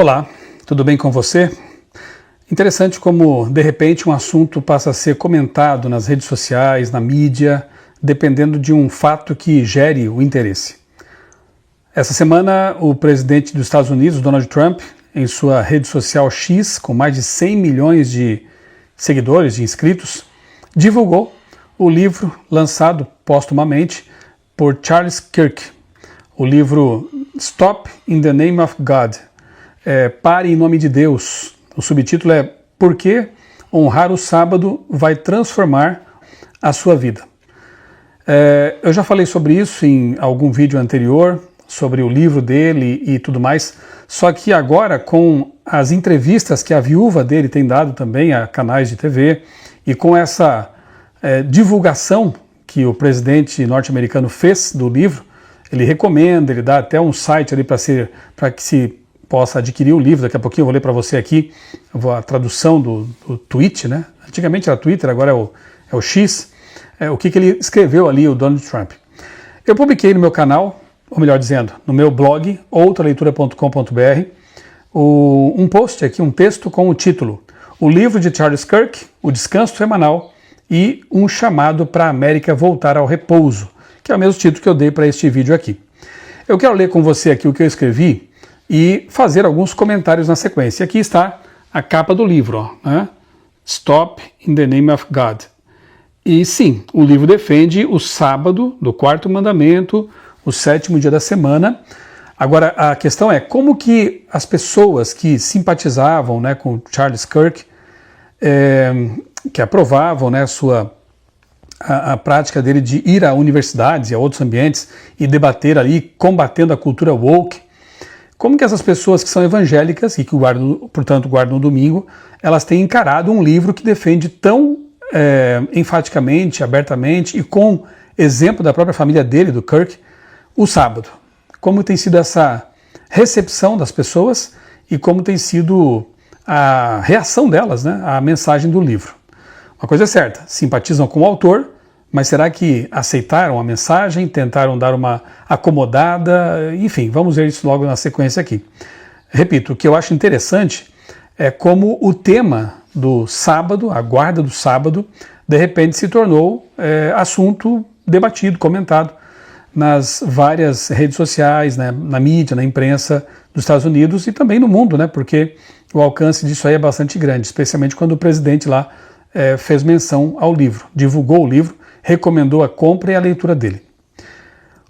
Olá, tudo bem com você? Interessante como, de repente, um assunto passa a ser comentado nas redes sociais, na mídia, dependendo de um fato que gere o interesse. Essa semana, o presidente dos Estados Unidos, Donald Trump, em sua rede social X, com mais de 100 milhões de seguidores, de inscritos, divulgou o livro lançado póstumamente por Charles Kirk, o livro Stop in the Name of God, Pare em Nome de Deus. O subtítulo é Por que honrar o sábado vai transformar a sua vida. Eu já falei sobre isso em algum vídeo anterior, sobre o livro dele e tudo mais, só que agora com as entrevistas que a viúva dele tem dado também a canais de TV e com essa divulgação que o presidente norte-americano fez do livro, ele recomenda, ele dá até um site ali para que se possa adquirir o livro. Daqui a pouquinho eu vou ler para você aqui a tradução do tweet, né? Antigamente era Twitter, agora é o X. O que ele escreveu ali, o Donald Trump. Eu publiquei no meu canal, ou melhor dizendo, no meu blog, outraleitura.com.br, um post aqui, um texto com o título O livro de Charles Kirk, O Descanso Semanal e um chamado para a América voltar ao repouso, que é o mesmo título que eu dei para este vídeo aqui. Eu quero ler com você aqui o que eu escrevi e fazer alguns comentários na sequência. Aqui está a capa do livro, ó, né? Stop in the Name of God. E sim, o livro defende o sábado do quarto mandamento, o sétimo dia da semana. Agora, a questão é como que as pessoas que simpatizavam, né, com Charles Kirk, que aprovavam, né, a prática dele de ir a universidades e a outros ambientes e debater ali, combatendo a cultura woke, como que essas pessoas que são evangélicas e que portanto guardam o domingo, elas têm encarado um livro que defende tão enfaticamente, abertamente e com exemplo da própria família dele, do Kirk, o sábado. Como tem sido essa recepção das pessoas e como tem sido a reação delas, né, à mensagem do livro. Uma coisa é certa, simpatizam com o autor, mas será que aceitaram a mensagem, tentaram dar uma acomodada? Enfim, vamos ver isso logo na sequência aqui. Repito, o que eu acho interessante é como o tema do sábado, a guarda do sábado, de repente se tornou assunto debatido, comentado nas várias redes sociais, né, na mídia, na imprensa dos Estados Unidos e também no mundo, né, porque o alcance disso aí é bastante grande, especialmente quando o presidente lá fez menção ao livro, divulgou o livro, recomendou a compra e a leitura dele.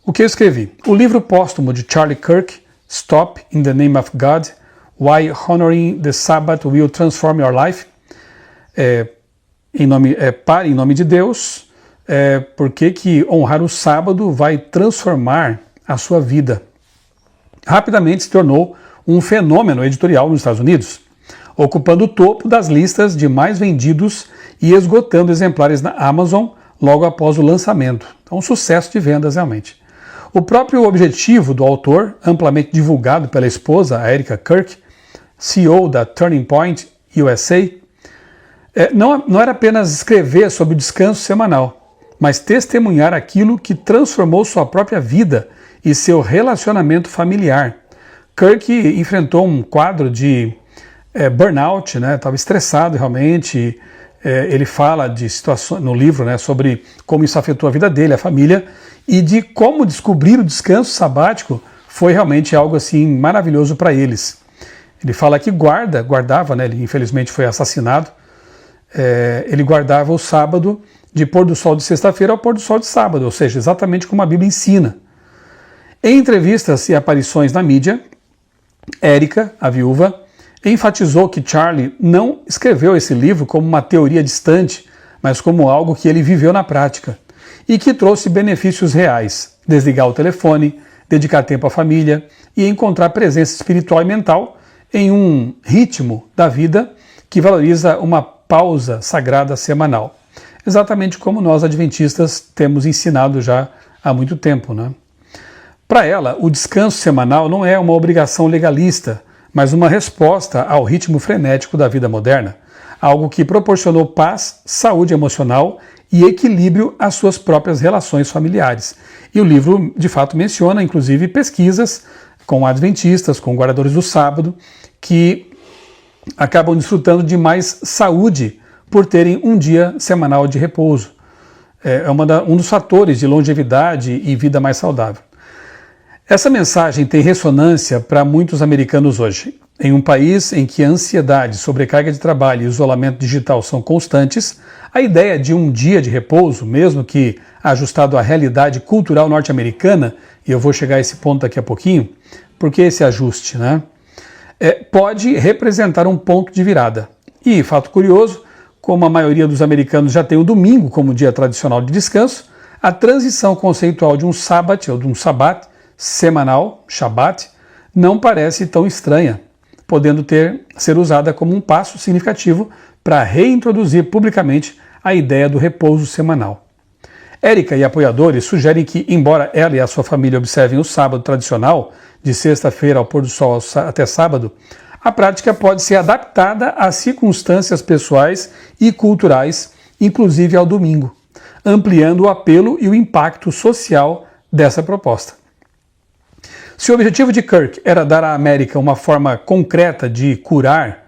O que eu escrevi? O livro póstumo de Charlie Kirk, Stop in the Name of God, Why Honoring the Sabbath Will Transform Your Life, Pare em Nome de Deus, por que honrar o sábado vai transformar a sua vida. Rapidamente se tornou um fenômeno editorial nos Estados Unidos, ocupando o topo das listas de mais vendidos e esgotando exemplares na Amazon logo após o lançamento. Então, um sucesso de vendas realmente. O próprio objetivo do autor, amplamente divulgado pela esposa, a Erica Kirk, CEO da Turning Point USA, não era apenas escrever sobre o descanso semanal, mas testemunhar aquilo que transformou sua própria vida e seu relacionamento familiar. Kirk enfrentou um quadro de burnout, né? Estava estressado realmente. Ele fala de situações no livro, né, sobre como isso afetou a vida dele, a família, e de como descobrir o descanso sabático foi realmente algo assim maravilhoso para eles. Ele fala que guardava, né, ele infelizmente foi assassinado, ele guardava o sábado de pôr do sol de sexta-feira ao pôr do sol de sábado, ou seja, exatamente como a Bíblia ensina. Em entrevistas e aparições na mídia, Erica, a viúva, enfatizou que Charlie não escreveu esse livro como uma teoria distante, mas como algo que ele viveu na prática e que trouxe benefícios reais: desligar o telefone, dedicar tempo à família e encontrar presença espiritual e mental em um ritmo da vida que valoriza uma pausa sagrada semanal. Exatamente como nós adventistas temos ensinado já há muito tempo, né? Para ela, o descanso semanal não é uma obrigação legalista, mas uma resposta ao ritmo frenético da vida moderna, algo que proporcionou paz, saúde emocional e equilíbrio às suas próprias relações familiares. E o livro, de fato, menciona, inclusive, pesquisas com adventistas, com guardadores do sábado, que acabam desfrutando de mais saúde por terem um dia semanal de repouso. É um dos fatores de longevidade e vida mais saudável. Essa mensagem tem ressonância para muitos americanos hoje. Em um país em que a ansiedade, sobrecarga de trabalho e isolamento digital são constantes, a ideia de um dia de repouso, mesmo que ajustado à realidade cultural norte-americana, e eu vou chegar a esse ponto daqui a pouquinho, porque esse ajuste, né? Pode representar um ponto de virada. E, fato curioso, como a maioria dos americanos já tem o domingo como dia tradicional de descanso, a transição conceitual de um sábado ou de um sabat semanal, Shabbat, não parece tão estranha, podendo ser usada como um passo significativo para reintroduzir publicamente a ideia do repouso semanal. Érica e apoiadores sugerem que, embora ela e a sua família observem o sábado tradicional, de sexta-feira ao pôr do sol até sábado, a prática pode ser adaptada às circunstâncias pessoais e culturais, inclusive ao domingo, ampliando o apelo e o impacto social dessa proposta. Se o objetivo de Kirk era dar à América uma forma concreta de curar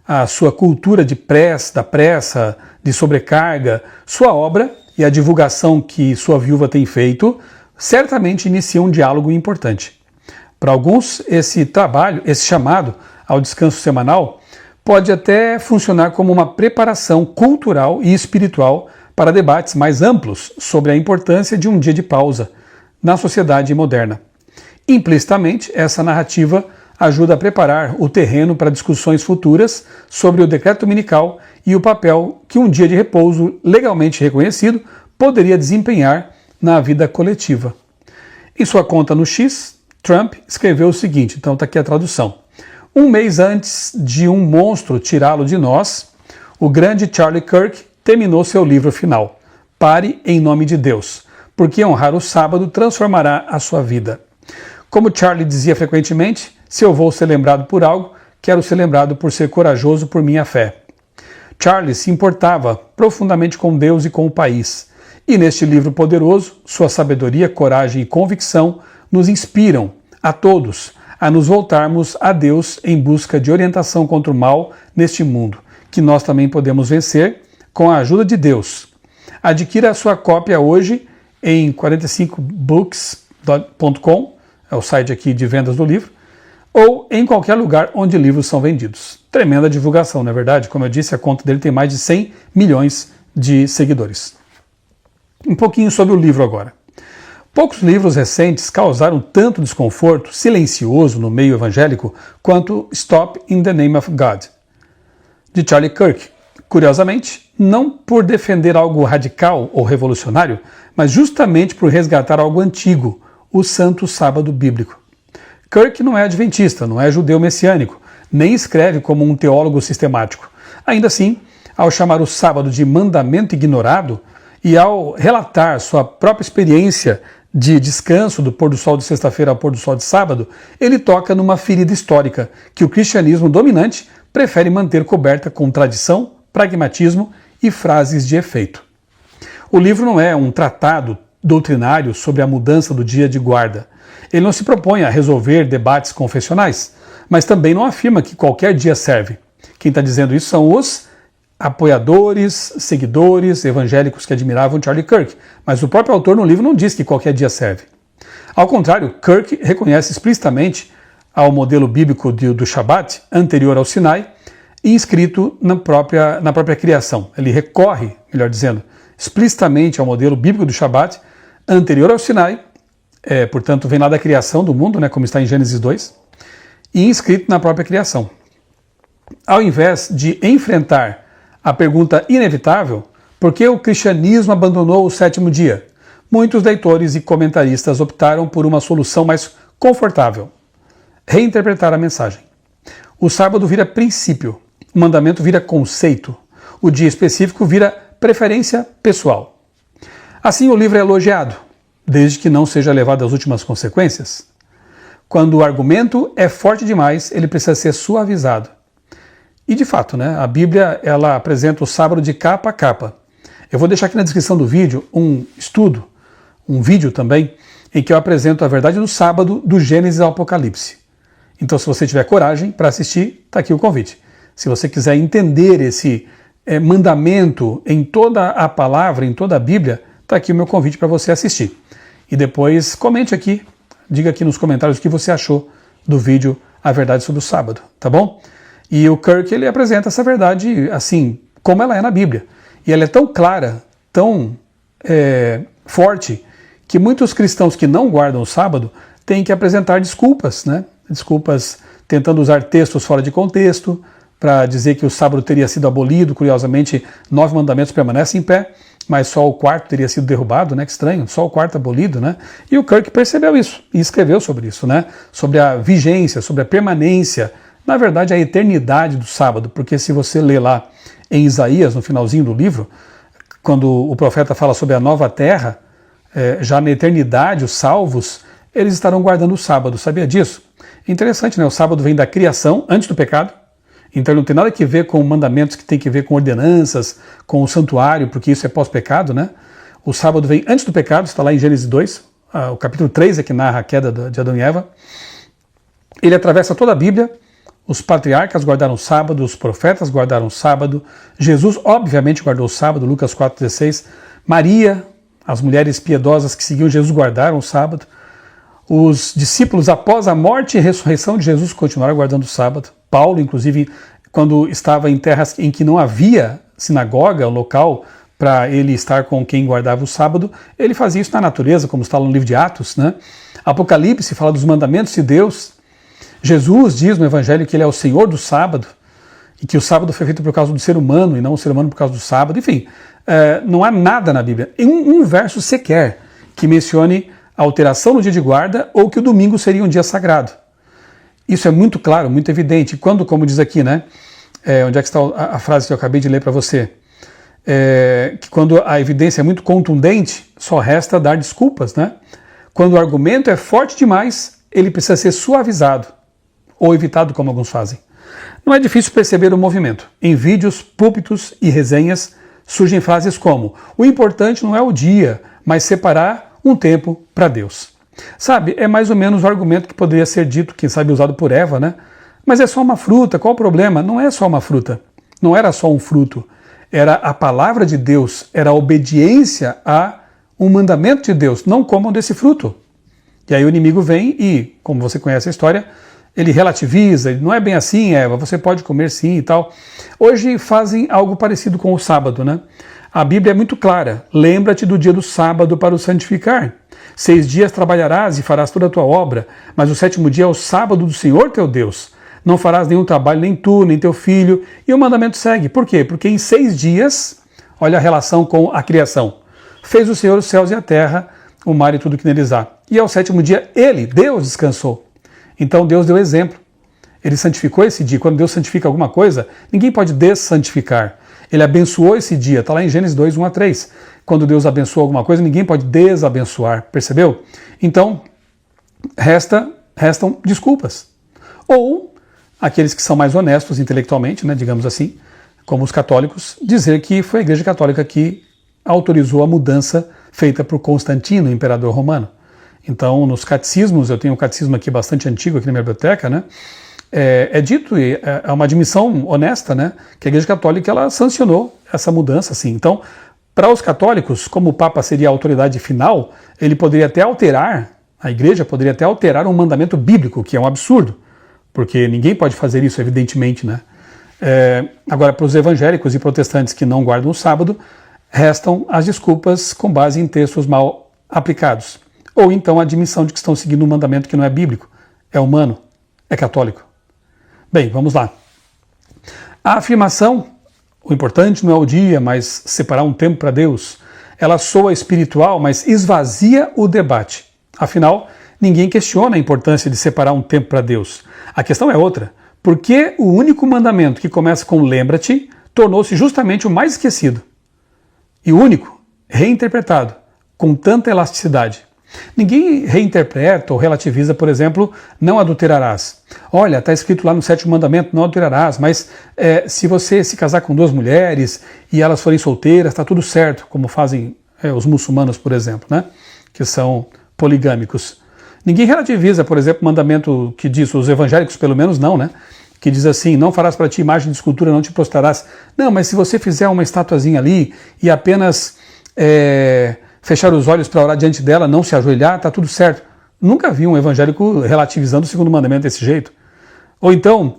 a sua cultura da pressa, de sobrecarga, sua obra e a divulgação que sua viúva tem feito, certamente inicia um diálogo importante. Para alguns, esse chamado ao descanso semanal, pode até funcionar como uma preparação cultural e espiritual para debates mais amplos sobre a importância de um dia de pausa na sociedade moderna. Implicitamente, essa narrativa ajuda a preparar o terreno para discussões futuras sobre o decreto dominical e o papel que um dia de repouso legalmente reconhecido poderia desempenhar na vida coletiva. Em sua conta no X, Trump escreveu o seguinte, então está aqui a tradução. Um mês antes de um monstro tirá-lo de nós, o grande Charlie Kirk terminou seu livro final, Pare em Nome de Deus, porque honrar o sábado transformará a sua vida. Como Charlie dizia frequentemente, se eu vou ser lembrado por algo, quero ser lembrado por ser corajoso por minha fé. Charlie se importava profundamente com Deus e com o país, e neste livro poderoso, sua sabedoria, coragem e convicção nos inspiram a todos a nos voltarmos a Deus em busca de orientação contra o mal neste mundo, que nós também podemos vencer com a ajuda de Deus. Adquira a sua cópia hoje em 45books.com, é o site aqui de vendas do livro, ou em qualquer lugar onde livros são vendidos. Tremenda divulgação, não é verdade? Como eu disse, a conta dele tem mais de 100 milhões de seguidores. Um pouquinho sobre o livro agora. Poucos livros recentes causaram tanto desconforto silencioso no meio evangélico quanto Stop in the Name of God, de Charlie Kirk. Curiosamente, não por defender algo radical ou revolucionário, mas justamente por resgatar algo antigo, o Santo Sábado Bíblico. Kirk não é adventista, não é judeu messiânico, nem escreve como um teólogo sistemático. Ainda assim, ao chamar o sábado de mandamento ignorado e ao relatar sua própria experiência de descanso do pôr do sol de sexta-feira ao pôr do sol de sábado, ele toca numa ferida histórica que o cristianismo dominante prefere manter coberta com tradição, pragmatismo e frases de efeito. O livro não é um tratado doutrinário sobre a mudança do dia de guarda. Ele não se propõe a resolver debates confessionais, mas também não afirma que qualquer dia serve. Quem está dizendo isso são os apoiadores, seguidores evangélicos que admiravam Charlie Kirk, mas o próprio autor no livro não diz que qualquer dia serve. Ao contrário, Kirk reconhece explicitamente ao modelo bíblico do Shabat, anterior ao Sinai, e inscrito na própria criação. Ele recorre, melhor dizendo, explicitamente ao modelo bíblico do Shabat, anterior ao Sinai, portanto vem lá da criação do mundo, como está em Gênesis 2, e inscrito na própria criação. Ao invés de enfrentar a pergunta inevitável, por que o cristianismo abandonou o sétimo dia? Muitos leitores e comentaristas optaram por uma solução mais confortável: reinterpretar a mensagem. O sábado vira princípio, o mandamento vira conceito, o dia específico vira preferência pessoal. Assim o livro é elogiado, desde que não seja levado às últimas consequências. Quando o argumento é forte demais, ele precisa ser suavizado. E de fato, a Bíblia ela apresenta o sábado de capa a capa. Eu vou deixar aqui na descrição do vídeo um estudo, um vídeo também, em que eu apresento a verdade do sábado, do Gênesis ao Apocalipse. Então, se você tiver coragem para assistir, está aqui o convite. Se você quiser entender esse mandamento em toda a palavra, em toda a Bíblia, está aqui o meu convite para você assistir. E depois comente aqui, diga aqui nos comentários o que você achou do vídeo A Verdade sobre o Sábado, tá bom? E o Kirk, ele apresenta essa verdade assim, como ela é na Bíblia. E ela é tão clara, tão forte, que muitos cristãos que não guardam o sábado têm que apresentar desculpas, né? Desculpas tentando usar textos fora de contexto, para dizer que o sábado teria sido abolido. Curiosamente, 9 mandamentos permanecem em pé, mas só o quarto teria sido derrubado, né? Que estranho, só o quarto abolido, né? E o Kirk percebeu isso e escreveu sobre isso, né? Sobre a vigência, sobre a permanência, na verdade a eternidade do sábado, porque se você ler lá em Isaías, no finalzinho do livro, quando o profeta fala sobre a nova terra, já na eternidade, os salvos, eles estarão guardando o sábado, sabia disso? Interessante, né? O sábado vem da criação, antes do pecado, então não tem nada a ver com mandamentos que tem que ver com ordenanças, com o santuário, porque isso é pós-pecado, né? O sábado vem antes do pecado, está lá em Gênesis 2, o capítulo 3 é que narra a queda de Adão e Eva. Ele atravessa toda a Bíblia, os patriarcas guardaram o sábado, os profetas guardaram o sábado, Jesus obviamente guardou o sábado, Lucas 4,16, Maria, as mulheres piedosas que seguiam Jesus guardaram o sábado, os discípulos após a morte e ressurreição de Jesus continuaram guardando o sábado. Paulo, inclusive, quando estava em terras em que não havia sinagoga, um local para ele estar com quem guardava o sábado, ele fazia isso na natureza, como está no livro de Atos, né? Apocalipse fala dos mandamentos de Deus. Jesus diz no Evangelho que ele é o Senhor do sábado e que o sábado foi feito por causa do ser humano e não o ser humano por causa do sábado. Enfim, não há nada na Bíblia, em um verso sequer, que mencione a alteração no dia de guarda ou que o domingo seria um dia sagrado. Isso é muito claro, muito evidente. Quando, como diz aqui, né? Onde é que está a frase que eu acabei de ler para você? Que quando a evidência é muito contundente, só resta dar desculpas, né? Quando o argumento é forte demais, ele precisa ser suavizado ou evitado, como alguns fazem. Não é difícil perceber o movimento. Em vídeos, púlpitos e resenhas surgem frases como: o importante não é o dia, mas separar um tempo para Deus. Sabe, é mais ou menos o argumento que poderia ser dito, quem sabe usado por Eva, né? Mas é só uma fruta, qual o problema? Não é só uma fruta, não era só um fruto, era a palavra de Deus, era a obediência a um mandamento de Deus, não comam desse fruto. E aí o inimigo vem e, como você conhece a história, ele relativiza, ele não é bem assim, Eva, você pode comer sim e tal. Hoje fazem algo parecido com o sábado, né? A Bíblia é muito clara, lembra-te do dia do sábado para o santificar. 6 dias trabalharás e farás toda a tua obra, mas o 7º dia é o sábado do Senhor teu Deus. Não farás nenhum trabalho, nem tu, nem teu filho. E o mandamento segue. Por quê? Porque em 6 dias, olha a relação com a criação, fez o Senhor os céus e a terra, o mar e tudo que neles há. E ao 7º dia, Deus, descansou. Então Deus deu exemplo. Ele santificou esse dia. Quando Deus santifica alguma coisa, ninguém pode dessantificar. Ele abençoou esse dia, está lá em Gênesis 2, 1-3. Quando Deus abençoa alguma coisa, ninguém pode desabençoar, percebeu? Então, restam desculpas. Ou aqueles que são mais honestos intelectualmente, né, digamos assim, como os católicos, dizer que foi a Igreja Católica que autorizou a mudança feita por Constantino, imperador romano. Então, nos catecismos, eu tenho um catecismo aqui bastante antigo aqui na minha biblioteca, né? É dito, e é uma admissão honesta, né, que a Igreja Católica ela sancionou essa mudança, assim. Então, para os católicos, como o Papa seria a autoridade final, ele poderia até alterar, a Igreja poderia até alterar um mandamento bíblico, que é um absurdo, porque ninguém pode fazer isso, evidentemente, né? Agora, para os evangélicos e protestantes que não guardam o sábado, restam as desculpas com base em textos mal aplicados, ou então a admissão de que estão seguindo um mandamento que não é bíblico, é humano, é católico. Bem, vamos lá. A afirmação, o importante não é o dia, mas separar um tempo para Deus, ela soa espiritual, mas esvazia o debate. Afinal, ninguém questiona a importância de separar um tempo para Deus. A questão é outra. Por que o único mandamento que começa com lembra-te tornou-se justamente o mais esquecido? E o único, reinterpretado, com tanta elasticidade. Ninguém reinterpreta ou relativiza, por exemplo, não adulterarás. Olha, está escrito lá no 7º mandamento, não adulterarás, mas se você se casar com 2 mulheres e elas forem solteiras, está tudo certo, como fazem os muçulmanos, por exemplo, né? que são poligâmicos. Ninguém relativiza, por exemplo, o mandamento que diz, os evangélicos pelo menos não, né? Que diz assim, não farás para ti imagem de escultura, não te prostrarás. Não, mas se você fizer uma estatuazinha ali e apenas fechar os olhos para orar diante dela, não se ajoelhar, tá tudo certo. Nunca vi um evangélico relativizando o segundo mandamento desse jeito. Ou então,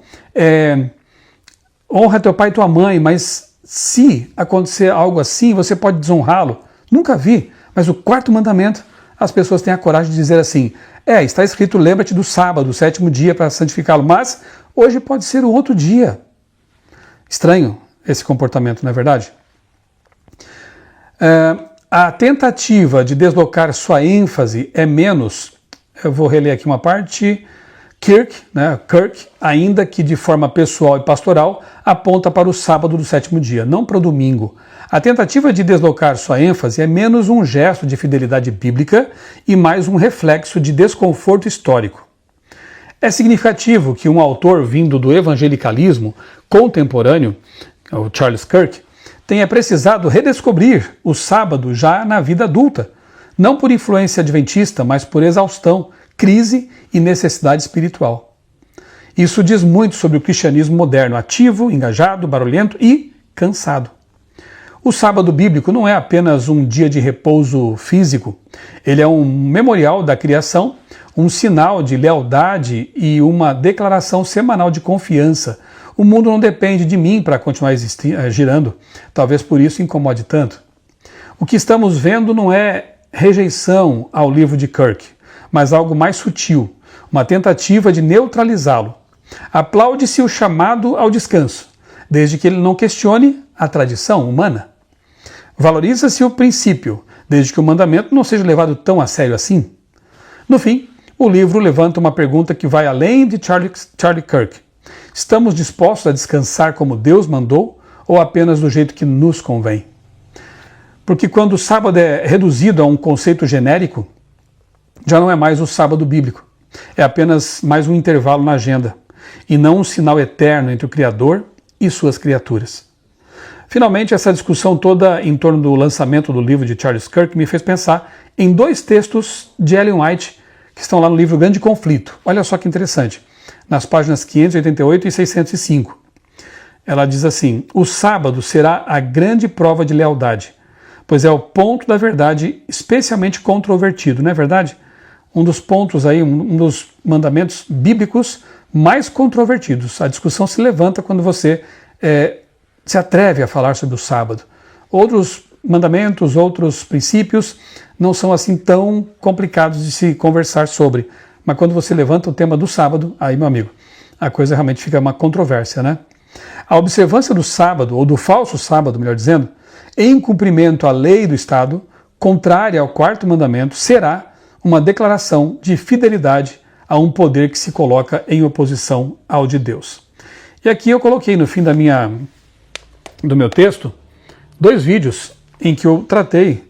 honra teu pai e tua mãe, mas se acontecer algo assim, você pode desonrá-lo. Nunca vi. Mas o quarto mandamento, as pessoas têm a coragem de dizer assim, está escrito, lembra-te do sábado, o 7º dia para santificá-lo, mas hoje pode ser o outro dia. Estranho esse comportamento, não é verdade? A tentativa de deslocar sua ênfase é menos, eu vou reler aqui uma parte, Kirk, ainda que de forma pessoal e pastoral, aponta para o sábado do 7º dia, não para o domingo. A tentativa de deslocar sua ênfase é menos um gesto de fidelidade bíblica e mais um reflexo de desconforto histórico. É significativo que um autor vindo do evangelicalismo contemporâneo, o Charles Kirk, tenha precisado redescobrir o sábado já na vida adulta, não por influência adventista, mas por exaustão, crise e necessidade espiritual. Isso diz muito sobre o cristianismo moderno, ativo, engajado, barulhento e cansado. O sábado bíblico não é apenas um dia de repouso físico, ele é um memorial da criação, um sinal de lealdade e uma declaração semanal de confiança. O mundo não depende de mim para continuar girando, talvez por isso incomode tanto. O que estamos vendo não é rejeição ao livro de Kirk, mas algo mais sutil, uma tentativa de neutralizá-lo. Aplaude-se o chamado ao descanso, desde que ele não questione a tradição humana. Valoriza-se o princípio, desde que o mandamento não seja levado tão a sério assim. No fim, o livro levanta uma pergunta que vai além de Charlie Kirk. Estamos dispostos a descansar como Deus mandou ou apenas do jeito que nos convém? Porque quando o sábado é reduzido a um conceito genérico, já não é mais o sábado bíblico. É apenas mais um intervalo na agenda, e não um sinal eterno entre o Criador e suas criaturas. Finalmente, essa discussão toda em torno do lançamento do livro de Charles Kirk me fez pensar em 2 textos de Ellen White que estão lá no livro Grande Conflito. Olha só que interessante, nas páginas 588 e 605. Ela diz assim, o sábado será a grande prova de lealdade, pois é o ponto da verdade especialmente controvertido, não é verdade? Um dos pontos aí, um dos mandamentos bíblicos mais controvertidos. A discussão se levanta quando você se atreve a falar sobre o sábado. Outros mandamentos, outros princípios não são assim tão complicados de se conversar sobre. Mas quando você levanta o tema do sábado, aí, meu amigo, a coisa realmente fica uma controvérsia, né? A observância do sábado, ou do falso sábado, melhor dizendo, em cumprimento à lei do Estado, contrária ao 4º mandamento, será uma declaração de fidelidade a um poder que se coloca em oposição ao de Deus. E aqui eu coloquei no fim do meu texto 2 vídeos em que eu tratei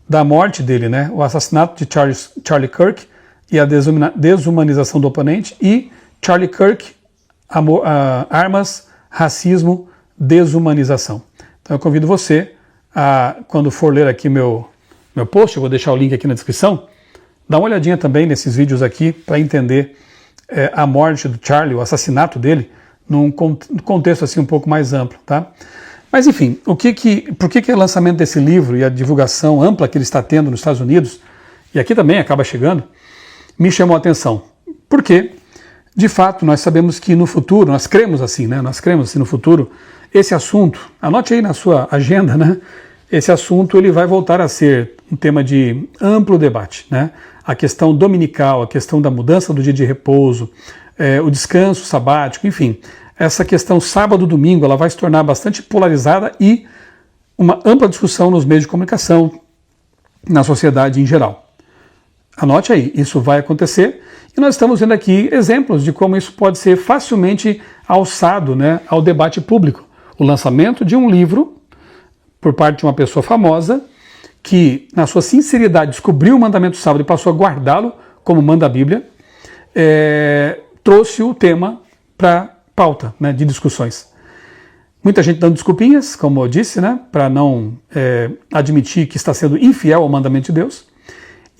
da morte dele, né? O assassinato de Charlie Kirk e a desumanização do oponente, e Charlie Kirk, armas, racismo, desumanização. Então eu convido você a, quando for ler aqui meu post, eu vou deixar o link aqui na descrição, dá uma olhadinha também nesses vídeos aqui para entender a morte do Charlie, o assassinato dele, num contexto assim um pouco mais amplo, tá? Mas enfim, por que o lançamento desse livro e a divulgação ampla que ele está tendo nos Estados Unidos, e aqui também acaba chegando, me chamou a atenção? Porque, de fato, nós sabemos que no futuro, nós cremos assim, né? Nós cremos assim no futuro, esse assunto, anote aí na sua agenda, né? Esse assunto ele vai voltar a ser um tema de amplo debate, né? A questão dominical, a questão da mudança do dia de repouso, o descanso sabático, enfim, essa questão sábado-domingo, ela vai se tornar bastante polarizada e uma ampla discussão nos meios de comunicação, na sociedade em geral. Anote aí, isso vai acontecer e nós estamos vendo aqui exemplos de como isso pode ser facilmente alçado, né, ao debate público. O lançamento de um livro por parte de uma pessoa famosa que, na sua sinceridade, descobriu o mandamento do sábado e passou a guardá-lo como manda a Bíblia, trouxe o tema para pauta, né, de discussões. Muita gente dando desculpinhas, como eu disse, né, para não admitir que está sendo infiel ao mandamento de Deus.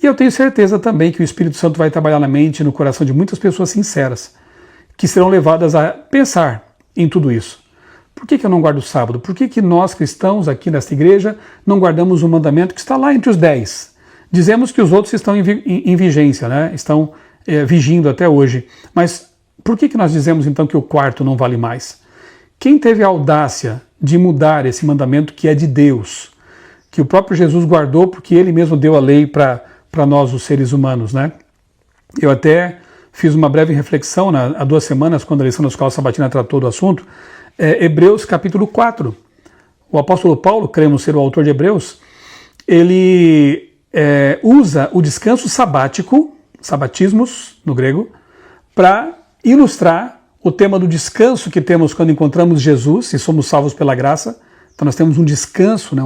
E eu tenho certeza também que o Espírito Santo vai trabalhar na mente e no coração de muitas pessoas sinceras, que serão levadas a pensar em tudo isso. Por que eu não guardo o sábado? Por que nós cristãos aqui nesta igreja não guardamos um mandamento que está lá entre os 10? Dizemos que os outros estão em vigência, né? Estão vigindo até hoje. Mas por que nós dizemos então que o quarto não vale mais? Quem teve a audácia de mudar esse mandamento que é de Deus, que o próprio Jesus guardou porque ele mesmo deu a lei para nós, os seres humanos, né? Eu até fiz uma breve reflexão há 2 semanas, quando a lição da Escola Sabatina tratou do assunto, Hebreus capítulo 4. O apóstolo Paulo, cremos ser o autor de Hebreus, ele usa o descanso sabático, sabatismos no grego, para ilustrar o tema do descanso que temos quando encontramos Jesus e somos salvos pela graça. Então nós temos um descanso, né,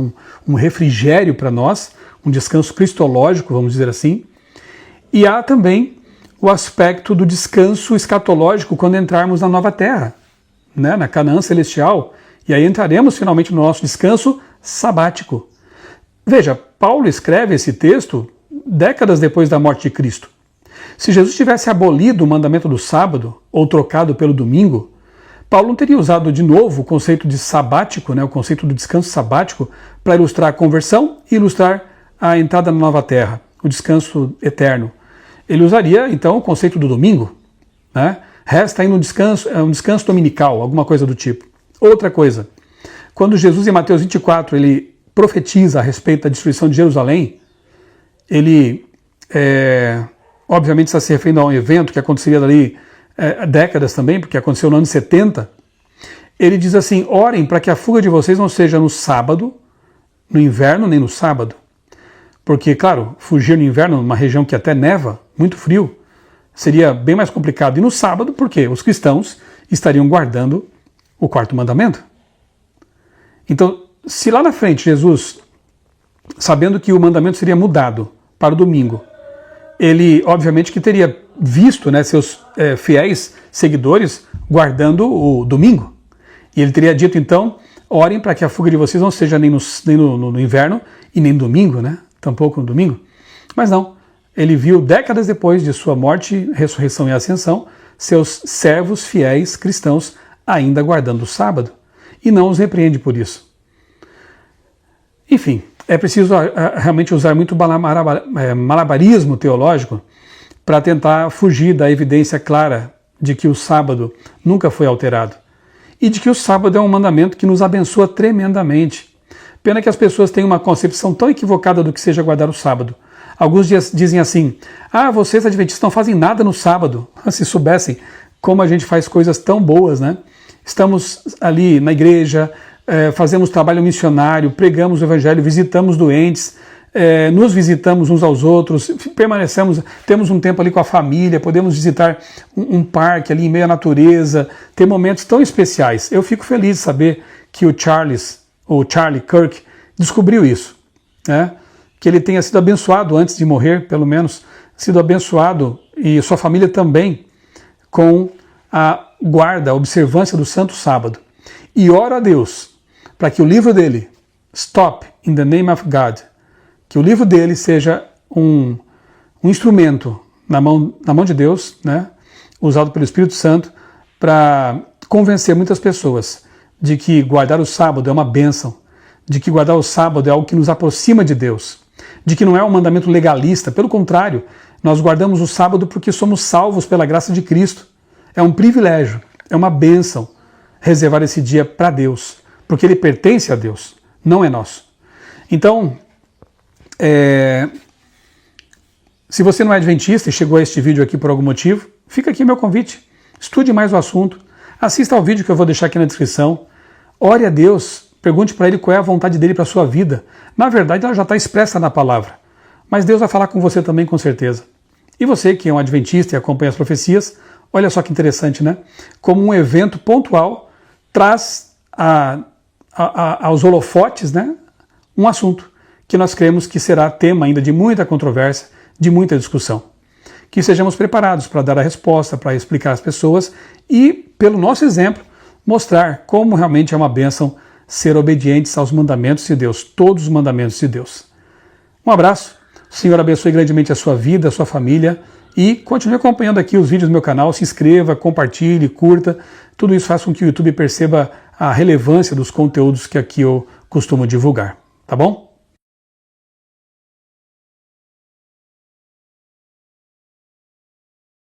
um refrigério para nós, um descanso cristológico, vamos dizer assim. E há também o aspecto do descanso escatológico quando entrarmos na nova terra, né, na Canaã celestial, e aí entraremos finalmente no nosso descanso sabático. Veja, Paulo escreve esse texto décadas depois da morte de Cristo. Se Jesus tivesse abolido o mandamento do sábado, ou trocado pelo domingo, Paulo não teria usado de novo o conceito de sabático, né, o conceito do descanso sabático, para ilustrar a conversão e ilustrar a entrada na nova terra, o descanso eterno. Ele usaria, então, o conceito do domingo, né? Resta ainda um descanso dominical, alguma coisa do tipo. Outra coisa, quando Jesus em Mateus 24, ele profetiza a respeito da destruição de Jerusalém, ele, obviamente, está se referindo a um evento que aconteceria dali décadas também, porque aconteceu no ano 70, ele diz assim: orem para que a fuga de vocês não seja no sábado, no inverno, nem no sábado. Porque, claro, fugir no inverno, numa região que até neva, muito frio, seria bem mais complicado. E no sábado, porque os cristãos estariam guardando o 4º mandamento. Então, se lá na frente Jesus, sabendo que o mandamento seria mudado para o domingo, ele obviamente que teria visto, né, seus fiéis seguidores guardando o domingo. E ele teria dito então: orem para que a fuga de vocês não seja nem no inverno e nem no domingo, né? Tampouco no domingo. Mas não. Ele viu, décadas depois de sua morte, ressurreição e ascensão, seus servos fiéis cristãos ainda guardando o sábado. E não os repreende por isso. Enfim, é preciso realmente usar muito malabarismo teológico para tentar fugir da evidência clara de que o sábado nunca foi alterado. E de que o sábado é um mandamento que nos abençoa tremendamente. Pena que as pessoas têm uma concepção tão equivocada do que seja guardar o sábado. Alguns dizem assim: vocês adventistas não fazem nada no sábado. Se soubessem como a gente faz coisas tão boas, né? Estamos ali na igreja, fazemos trabalho missionário, pregamos o evangelho, visitamos doentes, nos visitamos uns aos outros, permanecemos, temos um tempo ali com a família, podemos visitar um parque ali em meio à natureza, ter momentos tão especiais. Eu fico feliz de saber que o Charlie Kirk descobriu isso, né? Que ele tenha sido abençoado antes de morrer, pelo menos, sido abençoado, e sua família também, com a guarda, a observância do Santo Sábado. E oro a Deus para que o livro dele, Stop in the Name of God, que o livro dele seja um instrumento na mão de Deus, né, usado pelo Espírito Santo, para convencer muitas pessoas de que guardar o sábado é uma bênção, de que guardar o sábado é algo que nos aproxima de Deus, de que não é um mandamento legalista. Pelo contrário, nós guardamos o sábado porque somos salvos pela graça de Cristo. É um privilégio, é uma bênção reservar esse dia para Deus, porque ele pertence a Deus, não é nosso. Então, se você não é adventista e chegou a este vídeo aqui por algum motivo, fica aqui meu convite. Estude mais o assunto, assista ao vídeo que eu vou deixar aqui na descrição, ore a Deus, pergunte para Ele qual é a vontade dEle para a sua vida. Na verdade, ela já está expressa na palavra, mas Deus vai falar com você também, com certeza. E você, que é um adventista e acompanha as profecias, olha só que interessante, né? Como um evento pontual traz aos holofotes, né, um assunto que nós cremos que será tema ainda de muita controvérsia, de muita discussão. Que sejamos preparados para dar a resposta, para explicar às pessoas e, pelo nosso exemplo, mostrar como realmente é uma bênção ser obedientes aos mandamentos de Deus, todos os mandamentos de Deus. Um abraço, O Senhor abençoe grandemente a sua vida, a sua família e continue acompanhando aqui os vídeos do meu canal, se inscreva, compartilhe, curta. Tudo isso faz com que o YouTube perceba a relevância dos conteúdos que aqui eu costumo divulgar, tá bom?